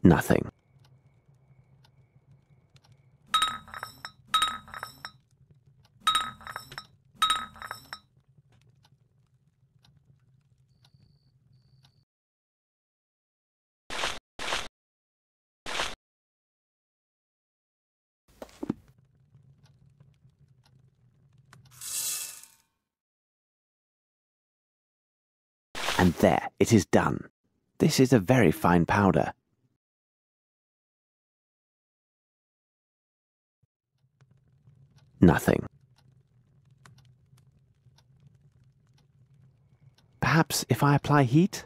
Nothing. And there, it is done. This is a very fine powder. Nothing. Perhaps if I apply heat?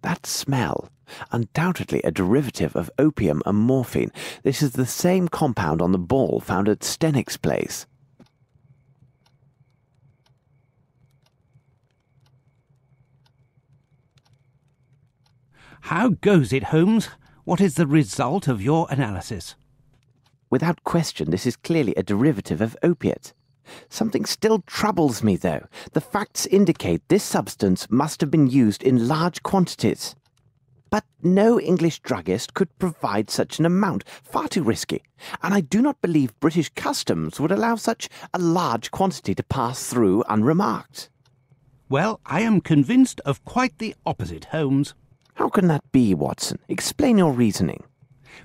That smell. Undoubtedly a derivative of opium and morphine. This is the same compound on the ball found at Stennick's place. How goes it, Holmes? What is the result of your analysis? Without question, this is clearly a derivative of opiate. Something still troubles me, though. The facts indicate this substance must have been used in large quantities. But no English druggist could provide such an amount, far too risky, and I do not believe British customs would allow such a large quantity to pass through unremarked. Well, I am convinced of quite the opposite, Holmes. How can that be, Watson? Explain your reasoning.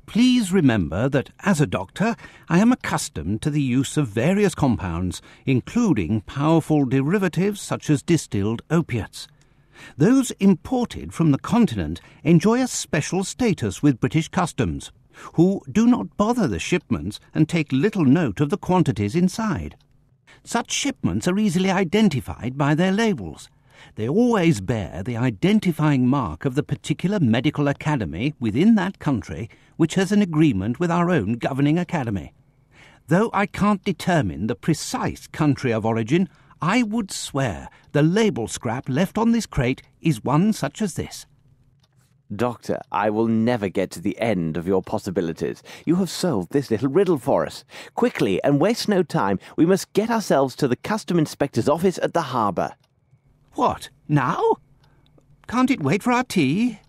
Please remember that as a doctor, I am accustomed to the use of various compounds, including powerful derivatives such as distilled opiates. Those imported from the continent enjoy a special status with British customs, who do not bother the shipments and take little note of the quantities inside. Such shipments are easily identified by their labels. They always bear the identifying mark of the particular medical academy within that country which has an agreement with our own governing academy. Though I can't determine the precise country of origin, I would swear the label scrap left on this crate is one such as this. Doctor, I will never get to the end of your possibilities. You have solved this little riddle for us. Quickly, and waste no time, we must get ourselves to the custom inspector's office at the harbour. What, now? Can't it wait for our tea?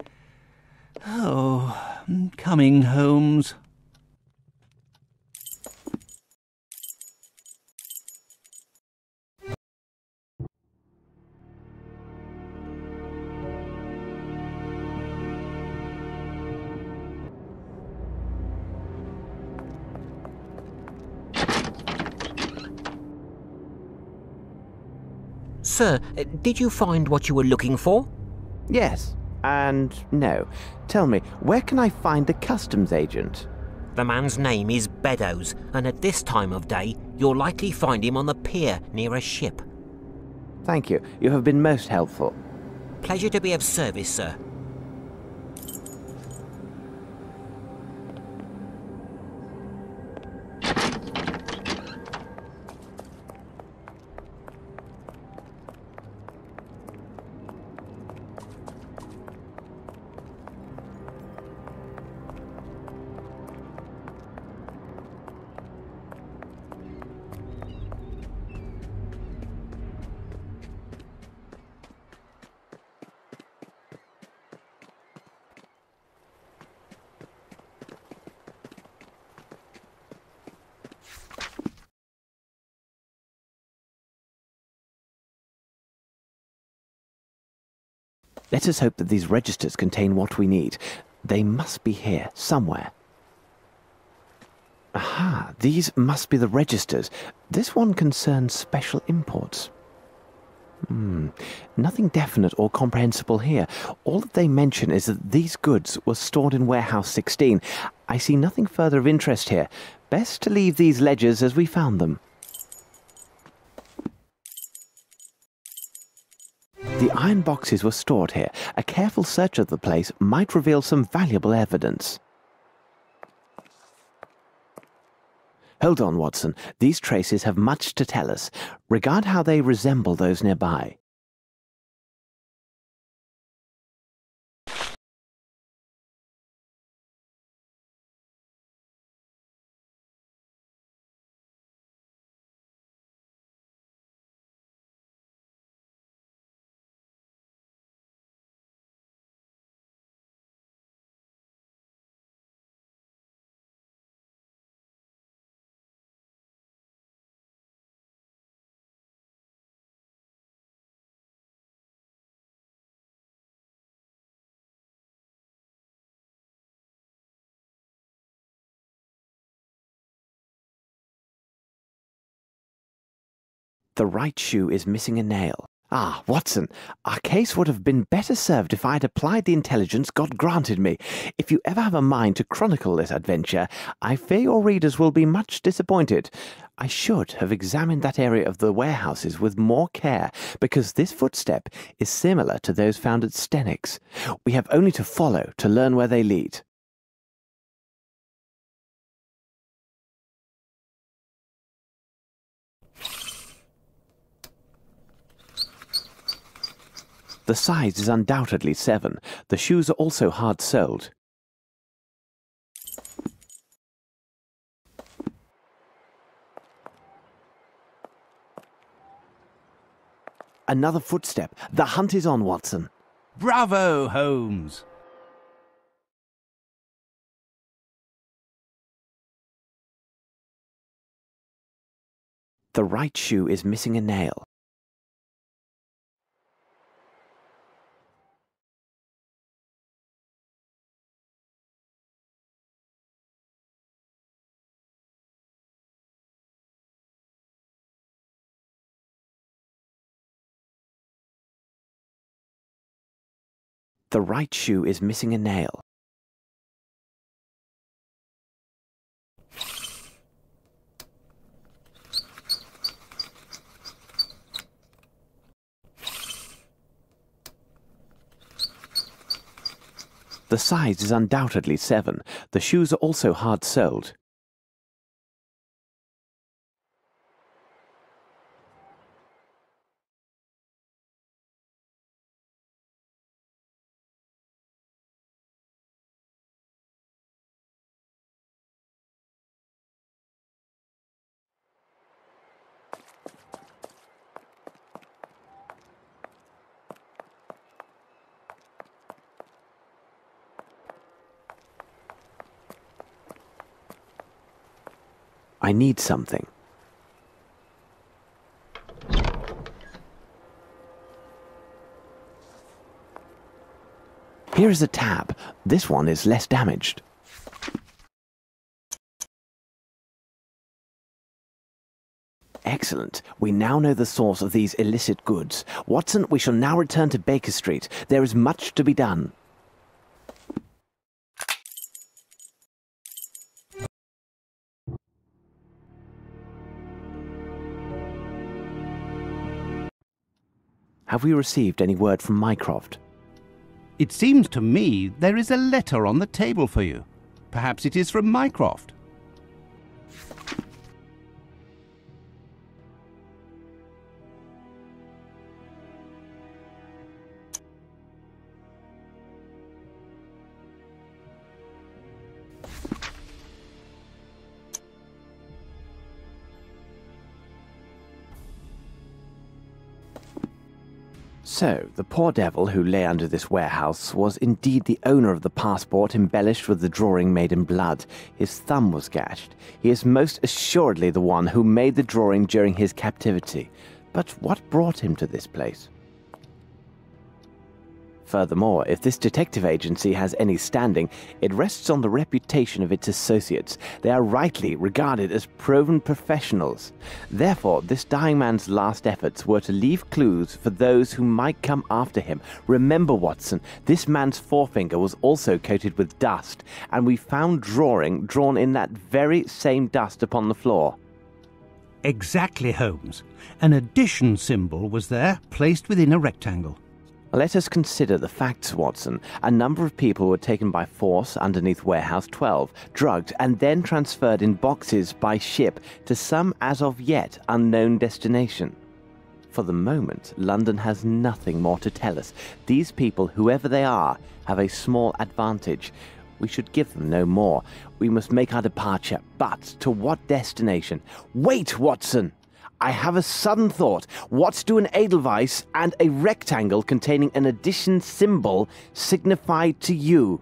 Oh, coming, Holmes. Sir, did you find what you were looking for? Yes, and no. Tell me, where can I find the customs agent? The man's name is Beddoes, and at this time of day, you'll likely find him on the pier near a ship. Thank you. You have been most helpful. Pleasure to be of service, sir. Let us hope that these registers contain what we need. They must be here, somewhere. Aha, these must be the registers. This one concerns special imports. Nothing definite or comprehensible here. All that they mention is that these goods were stored in warehouse 16. I see nothing further of interest here. Best to leave these ledgers as we found them. The iron boxes were stored here. A careful search of the place might reveal some valuable evidence. Hold on, Watson. These traces have much to tell us. Regard how they resemble those nearby. The right shoe is missing a nail. Ah, Watson, our case would have been better served if I had applied the intelligence God granted me. If you ever have a mind to chronicle this adventure, I fear your readers will be much disappointed. I should have examined that area of the warehouses with more care, because this footstep is similar to those found at Stennick's. We have only to follow to learn where they lead. The size is undoubtedly 7. The shoes are also hard-soled. Another footstep. The hunt is on, Watson. Bravo, Holmes! The right shoe is missing a nail. The right shoe is missing a nail. The size is undoubtedly 7. The shoes are also hard-soled. I need something. Here is a tab. This one is less damaged. Excellent. We now know the source of these illicit goods. Watson, we shall now return to Baker Street. There is much to be done. Have we received any word from Mycroft? It seems to me there is a letter on the table for you. Perhaps it is from Mycroft. So, the poor devil who lay under this warehouse was indeed the owner of the passport embellished with the drawing made in blood. His thumb was gashed. He is most assuredly the one who made the drawing during his captivity. But what brought him to this place? Furthermore, if this detective agency has any standing, it rests on the reputation of its associates. They are rightly regarded as proven professionals. Therefore, this dying man's last efforts were to leave clues for those who might come after him. Remember, Watson, this man's forefinger was also coated with dust, and we found drawing drawn in that very same dust upon the floor. Exactly, Holmes. An addition symbol was there, placed within a rectangle. Let us consider the facts, Watson. A number of people were taken by force underneath Warehouse 12, drugged, and then transferred in boxes by ship to some as of yet unknown destination. For the moment, London has nothing more to tell us. These people, whoever they are, have a small advantage. We should give them no more. We must make our departure, but to what destination? Wait, Watson! I have a sudden thought. What do an Edelweiss and a rectangle containing an addition symbol signify to you?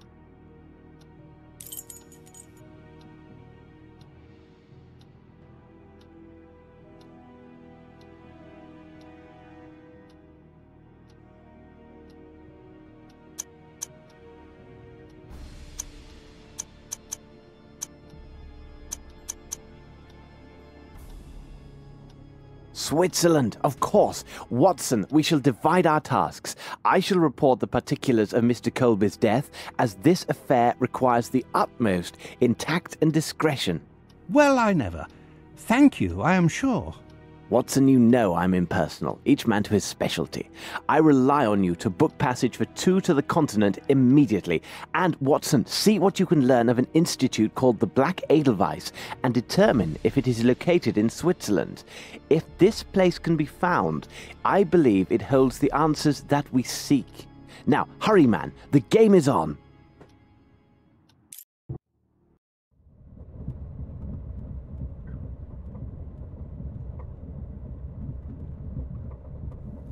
Switzerland, of course. Watson, we shall divide our tasks. I shall report the particulars of Mr. Colby's death, as this affair requires the utmost in tact and discretion. Well, I never. Thank you, I am sure. Watson, you know I'm impersonal, each man to his specialty. I rely on you to book passage for 2 to the continent immediately. And, Watson, see what you can learn of an institute called the Black Edelweiss and determine if it is located in Switzerland. If this place can be found, I believe it holds the answers that we seek. Now, hurry, man, the game is on.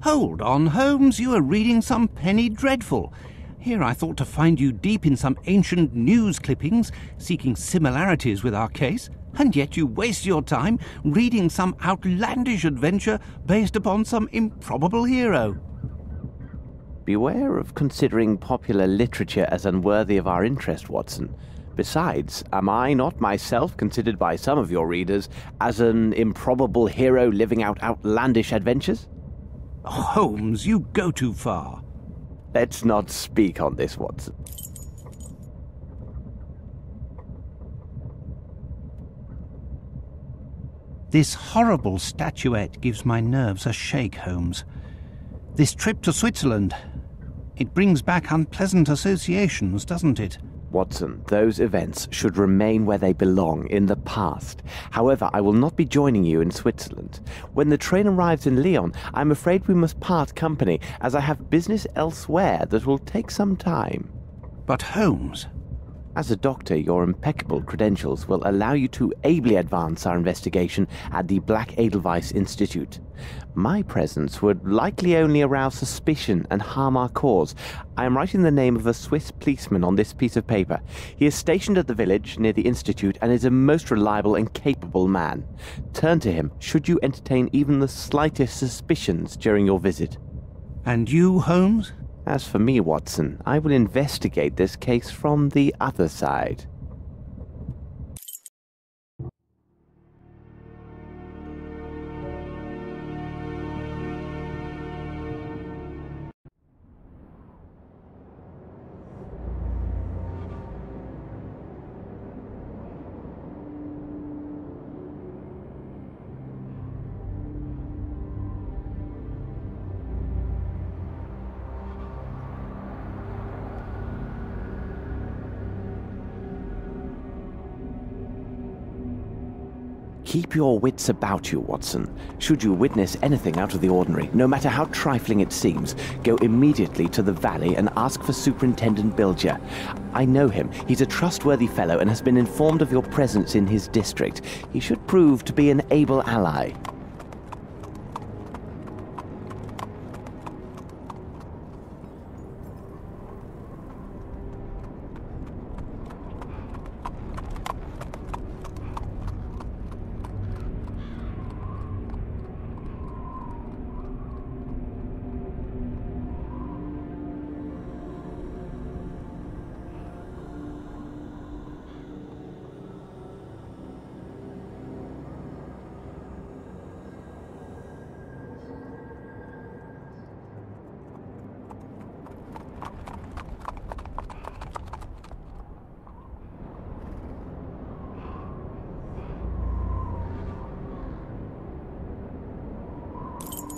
Hold on, Holmes, you are reading some penny dreadful. Here I thought to find you deep in some ancient news clippings, seeking similarities with our case, and yet you waste your time reading some outlandish adventure based upon some improbable hero. Beware of considering popular literature as unworthy of our interest, Watson. Besides, am I not myself considered by some of your readers as an improbable hero living out outlandish adventures? Holmes, you go too far. Let's not speak on this, Watson. This horrible statuette gives my nerves a shake, Holmes. This trip to Switzerland, it brings back unpleasant associations, doesn't it? Watson, those events should remain where they belong, in the past. However, I will not be joining you in Switzerland. When the train arrives in Lyon, I'm afraid we must part company, as I have business elsewhere that will take some time. But Holmes... As a doctor, your impeccable credentials will allow you to ably advance our investigation at the Black Edelweiss Institute. My presence would likely only arouse suspicion and harm our cause. I am writing the name of a Swiss policeman on this piece of paper. He is stationed at the village near the Institute and is a most reliable and capable man. Turn to him should you entertain even the slightest suspicions during your visit. And you, Holmes? As for me, Watson, I will investigate this case from the other side. Keep your wits about you, Watson. Should you witness anything out of the ordinary, no matter how trifling it seems, go immediately to the valley and ask for Superintendent Bilger. I know him. He's a trustworthy fellow and has been informed of your presence in his district. He should prove to be an able ally.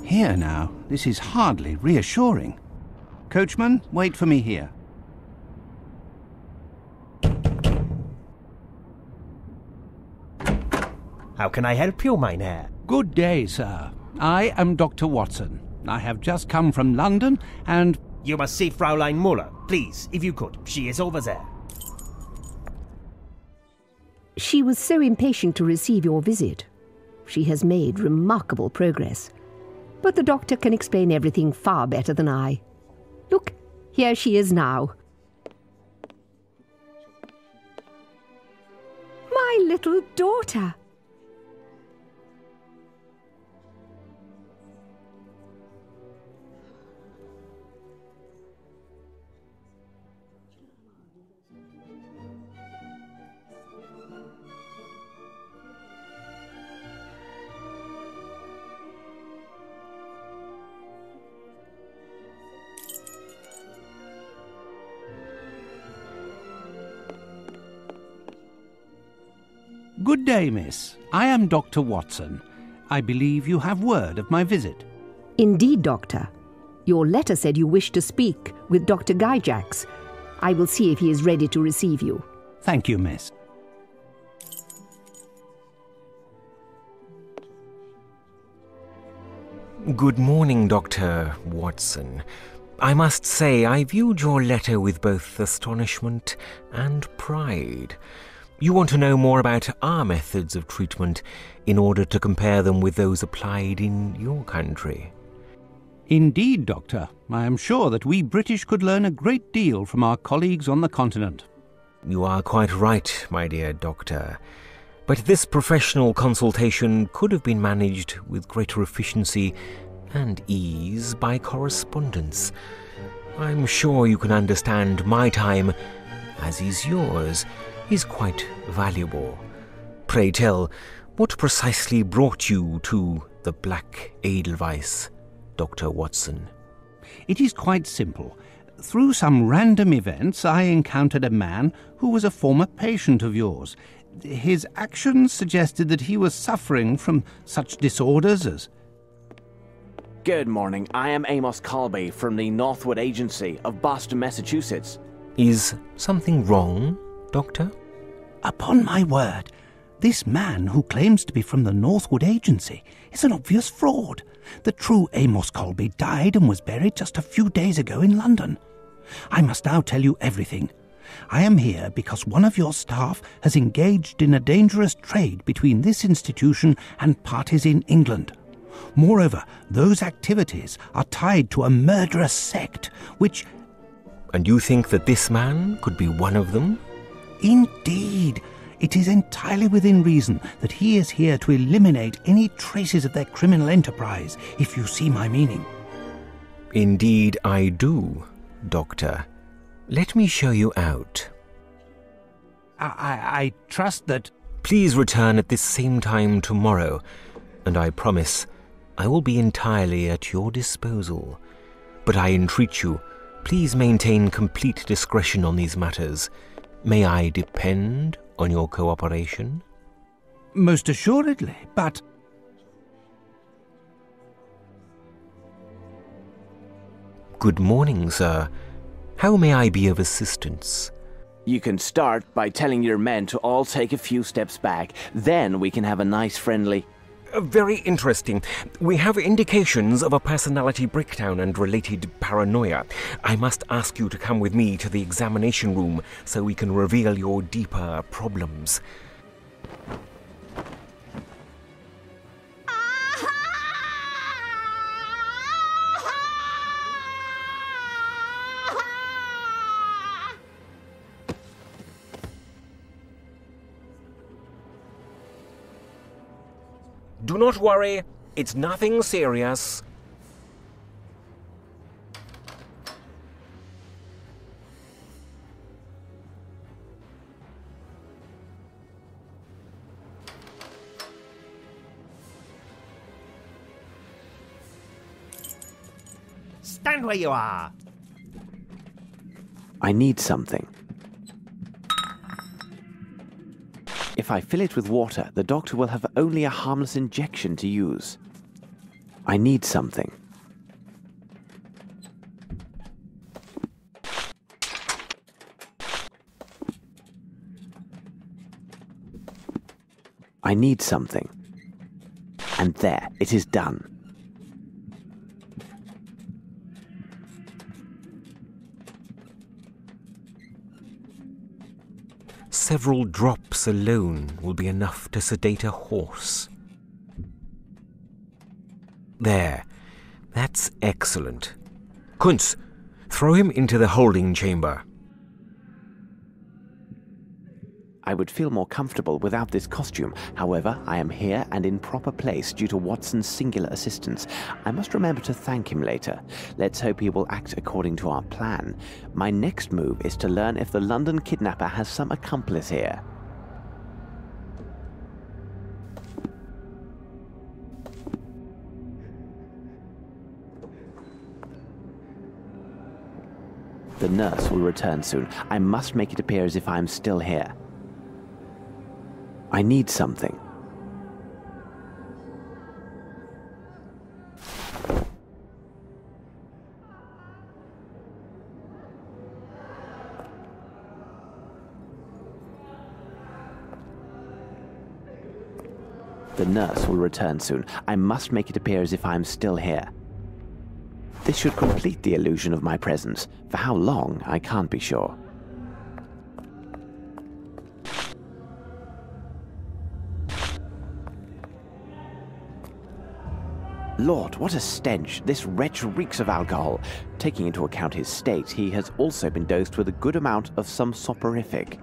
Here now, this is hardly reassuring. Coachman, wait for me here. How can I help you, mein Herr? Good day, sir. I am Dr. Watson. I have just come from London and... You must see Fraulein Muller, please, if you could. She is over there. She was so impatient to receive your visit. She has made remarkable progress. But the doctor can explain everything far better than I. Look, here she is now. My little daughter! Good day, miss. I am Dr. Watson. I believe you have word of my visit. Indeed, Doctor. Your letter said you wished to speak with Dr. Gyjax. I will see if he is ready to receive you. Thank you, miss. Good morning, Dr. Watson. I must say I viewed your letter with both astonishment and pride. You want to know more about our methods of treatment in order to compare them with those applied in your country. Indeed, Doctor. I am sure that we British could learn a great deal from our colleagues on the continent. You are quite right, my dear Doctor. But this professional consultation could have been managed with greater efficiency and ease by correspondence. I'm sure you can understand my time, as is yours, is quite valuable. Pray tell, what precisely brought you to the Black Edelweiss, Dr. Watson? It is quite simple. Through some random events, I encountered a man who was a former patient of yours. His actions suggested that he was suffering from such disorders as... Good morning. I am Amos Colby from the Northwood Agency of Boston, Massachusetts. Is something wrong, Doctor? Upon my word, this man who claims to be from the Northwood Agency is an obvious fraud. The true Amos Colby died and was buried just a few days ago in London. I must now tell you everything. I am here because one of your staff has engaged in a dangerous trade between this institution and parties in England. Moreover, those activities are tied to a murderous sect, which... And you think that this man could be one of them? Indeed. It is entirely within reason that he is here to eliminate any traces of their criminal enterprise, if you see my meaning. Indeed I do, Doctor. Let me show you out. I trust that... Please return at this same time tomorrow, and I promise I will be entirely at your disposal. But I entreat you, please maintain complete discretion on these matters. May I depend on your cooperation? Most assuredly, but... Good morning, sir. How may I be of assistance? You can start by telling your men to all take a few steps back. Then we can have a nice friendly... Very interesting. We have indications of a personality breakdown and related paranoia. I must ask you to come with me to the examination room so we can reveal your deeper problems. Do not worry, it's nothing serious. Stand where you are. I need something. If I fill it with water, the doctor will have only a harmless injection to use. I need something. I need something. And there, it is done. Several drops alone will be enough to sedate a horse. There. That's excellent. Kunz, throw him into the holding chamber. I would feel more comfortable without this costume. However, I am here and in proper place due to Watson's singular assistance. I must remember to thank him later. Let's hope he will act according to our plan. My next move is to learn if the London kidnapper has some accomplice here. The nurse will return soon. I must make it appear as if I am still here. I need something. The nurse will return soon. I must make it appear as if I am still here. This should complete the illusion of my presence. For how long, I can't be sure. Lord, what a stench! This wretch reeks of alcohol. Taking into account his state, he has also been dosed with a good amount of some soporific.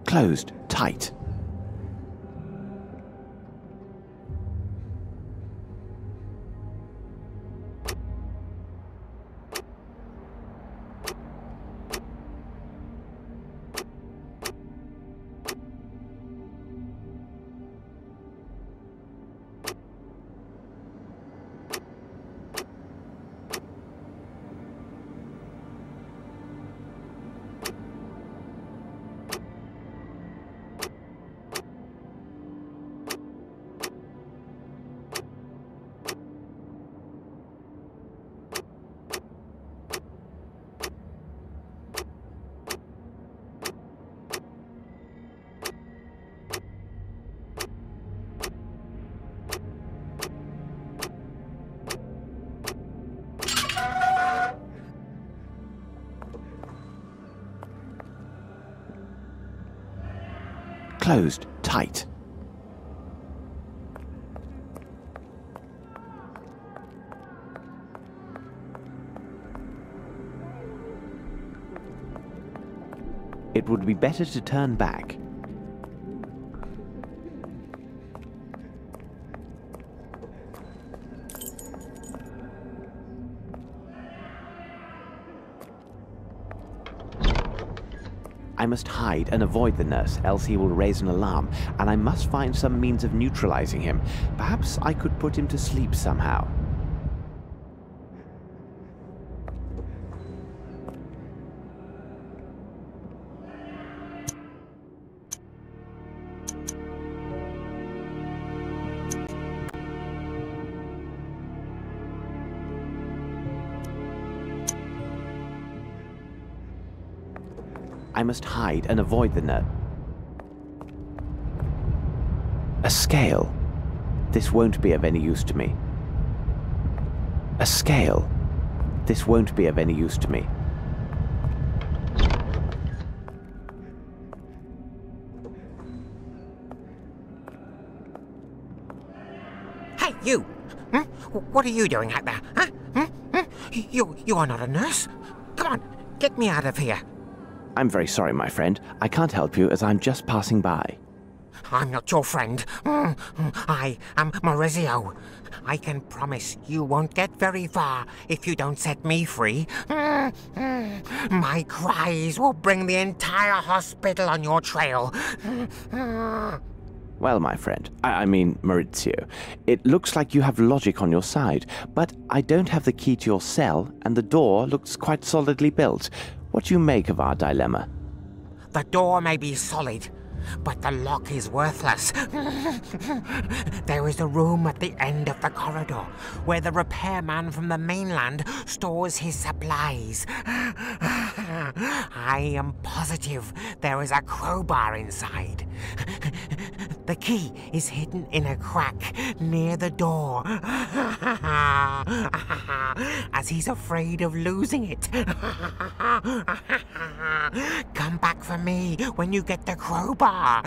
Closed tight. Closed tight. It would be better to turn back. I must hide and avoid the nurse, else he will raise an alarm, and I must find some means of neutralizing him. Perhaps I could put him to sleep somehow. I must hide and avoid the nurse. A scale. This won't be of any use to me. A scale. This won't be of any use to me. Hey, you! What are you doing out there? Huh? You are not a nurse. Come on, get me out of here. I'm very sorry, my friend. I can't help you as I'm just passing by. I'm not your friend. I am Maurizio. I can promise you won't get very far if you don't set me free. My cries will bring the entire hospital on your trail. Well, my friend, I mean Maurizio, it looks like you have logic on your side, but I don't have the key to your cell, and the door looks quite solidly built. What do you make of our dilemma? The door may be solid, but the lock is worthless. There is a room at the end of the corridor where the repairman from the mainland stores his supplies. I am positive there is a crowbar inside. The key is hidden in a crack near the door, as he's afraid of losing it. Come back for me when you get the crowbar.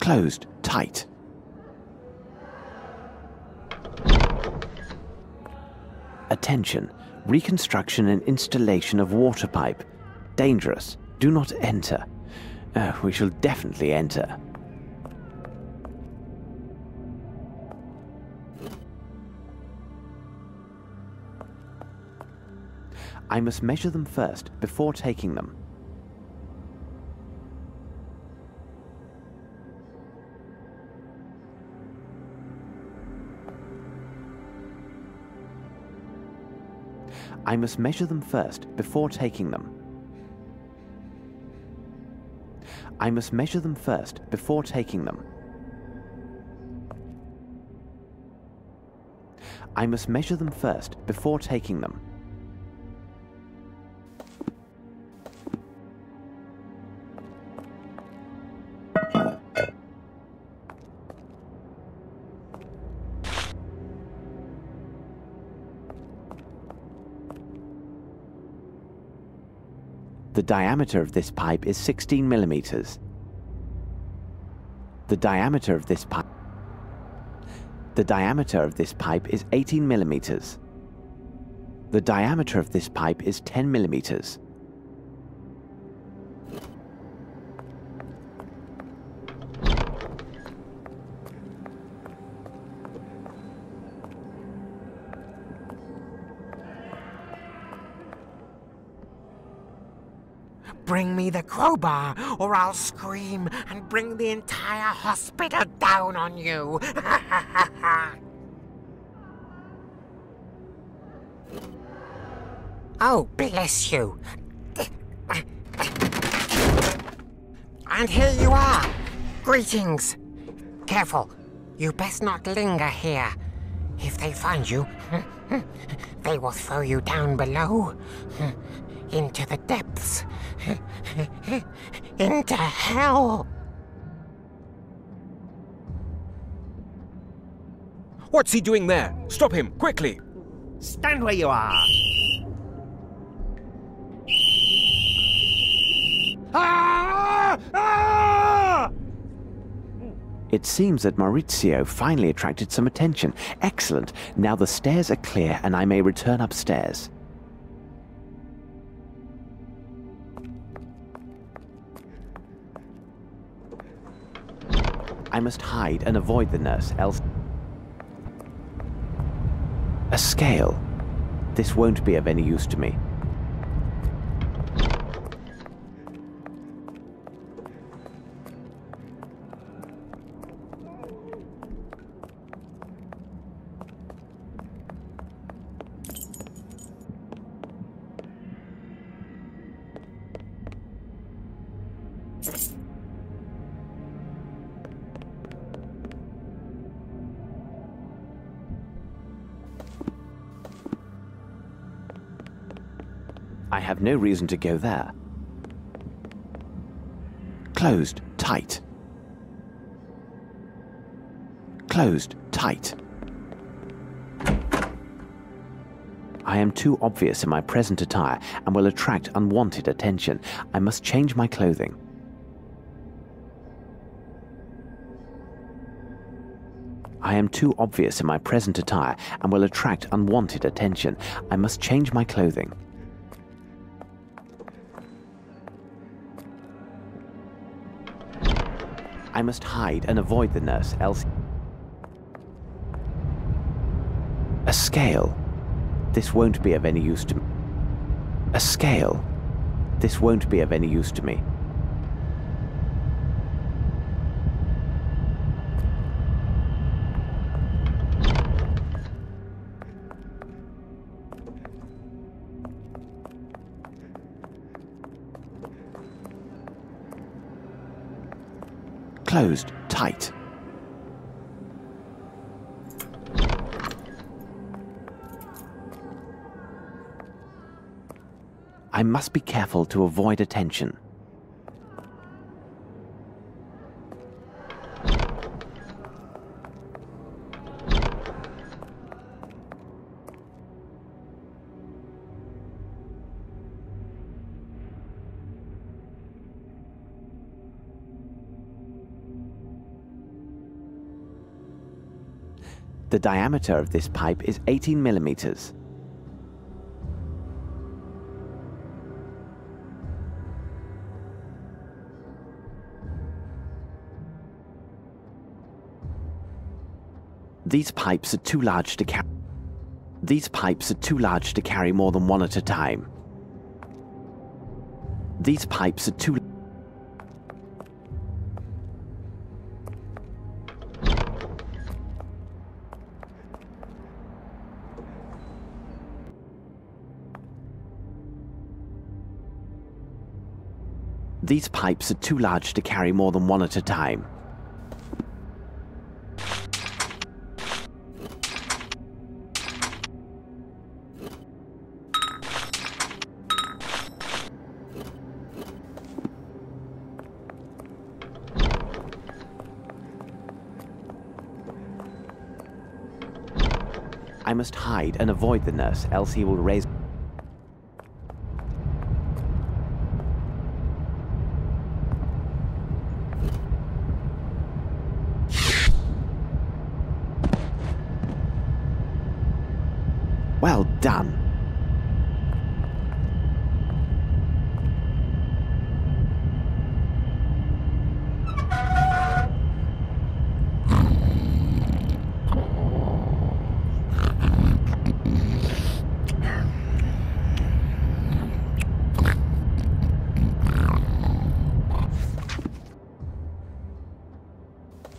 Closed tight. Attention. Reconstruction and installation of water pipe. Dangerous. Do not enter. We shall definitely enter. I must measure them first before taking them. I must measure them first before taking them. I must measure them first before taking them. I must measure them first before taking them. The diameter of this pipe is 16 millimeters. The diameter of this pipe. The diameter of this pipe is 18 millimeters. The diameter of this pipe is 10 millimeters. Bring me the crowbar, or I'll scream and bring the entire hospital down on you. Oh, bless you. And here you are. Greetings. Careful. You best not linger here. If they find you, they will throw you down below. Into the depths. Into hell. What's he doing there? Stop him, quickly! Stand where you are! Ah! Ah! It seems that Maurizio finally attracted some attention. Excellent. Now the stairs are clear and I may return upstairs. I must hide and avoid the nurse, else... A scale. This won't be of any use to me. I have no reason to go there. Closed, tight. Closed, tight. I am too obvious in my present attire and will attract unwanted attention. I must change my clothing. I am too obvious in my present attire and will attract unwanted attention. I must change my clothing. I must hide and avoid the nurse, else... A scale. This won't be of any use to me. A scale. This won't be of any use to me. Closed, tight. I must be careful to avoid attention. The diameter of this pipe is 18 millimeters. These pipes are too large to carry. These pipes are too large to carry more than one at a time. These pipes are too... These pipes are too large to carry more than one at a time. I must hide and avoid the nurse, else he will raise... Well done.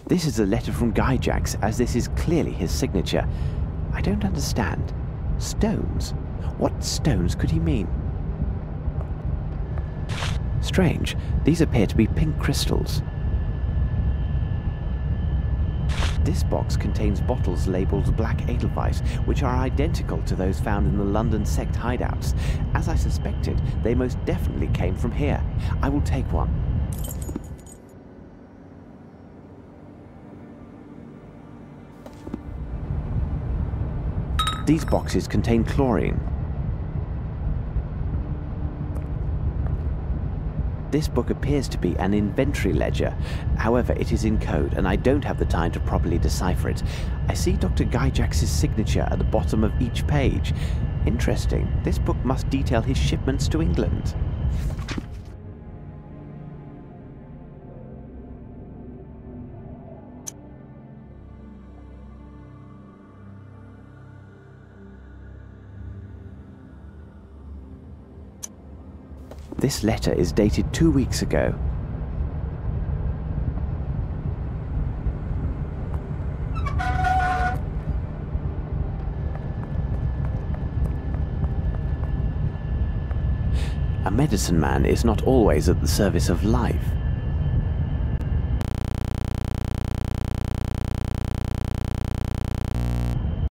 This is a letter from Gyjax, as this is clearly his signature. I don't understand. Stones? What stones could he mean? Strange. These appear to be pink crystals. This box contains bottles labelled Black Edelweiss, which are identical to those found in the London sect hideouts. As I suspected, they most definitely came from here. I will take one. These boxes contain chlorine. This book appears to be an inventory ledger. However, it is in code, and I don't have the time to properly decipher it. I see Dr. Gyjax's signature at the bottom of each page. Interesting. This book must detail his shipments to England. This letter is dated 2 weeks ago. A medicine man is not always at the service of life.